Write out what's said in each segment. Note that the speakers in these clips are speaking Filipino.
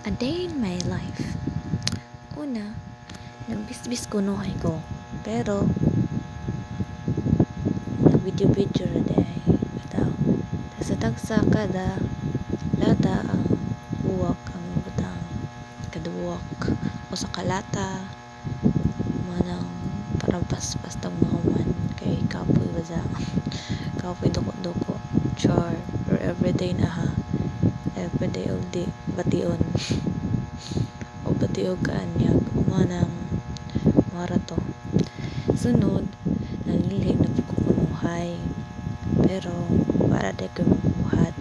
A day in my life. Una, nagbisbis ko no ko. Pero, nag-video-video na day. Bitaw. Sa tagsa kada, lata ang buwak ang butang. Kaduwak. O sa kalata, manang parang pas-pastang mahuman kay kapoy baza. Kapoy doko-doko. Char. Or everyday na ha. Everyday og di bation. O batiog kaanyag manang marato. Sunod, nalili na pagkukunuhay. Pero, para di ko mabuhat.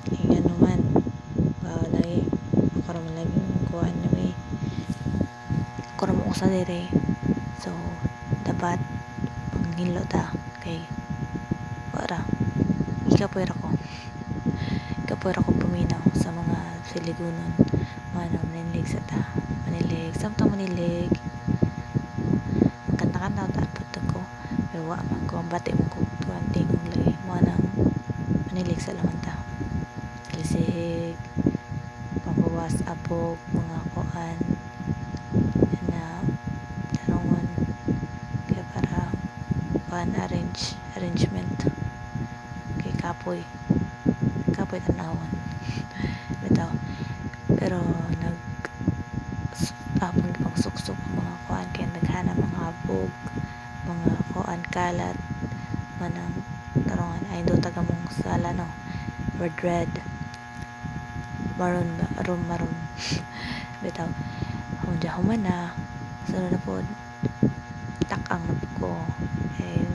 Kaya nga naman, lagi, ako naman lagi kuhaan na may ako naman usa dire. So, dapat panghilo ta. Kay, para, ikapoy ako puminaw sa mga siligunon. Manang manilig sa ta. Manilig, samtang manilig. Kanta-kanta ta putag ko. Pero wa man ko ang bati mo ko tuwan tingog lagi. Manang manilig sa laman ta. Lisig, pambawas abog, mga kuan na tanungon kaya para kuan arrangement kay kapoy tanawon bitaw. Pero apong pang suksok mga kuan kay naghana mga abog, mga kuan kalat manang tarungan ay do taga mong sala no red maroon bitaw. Human na sunod na po takang na po ko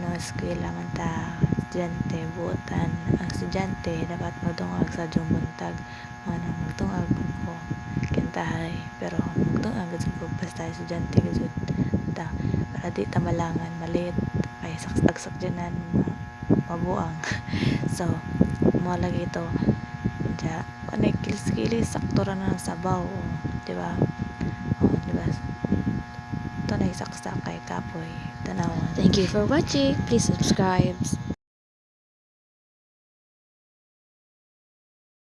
no eskwela man ta estudyante buotan ang estudyante dapat magtungag sa dyong buntag manang magtungag po ko kintahay pero magtungag sa po basta estudyante gud ta para di ta malangan malit ay saksak dyanan mabuang so mo lagi ito ja panay kilis sakto ra na sabaw di ba di ba ito na isaksak kay kapoy tanawon. Thank you for watching. Please subscribe.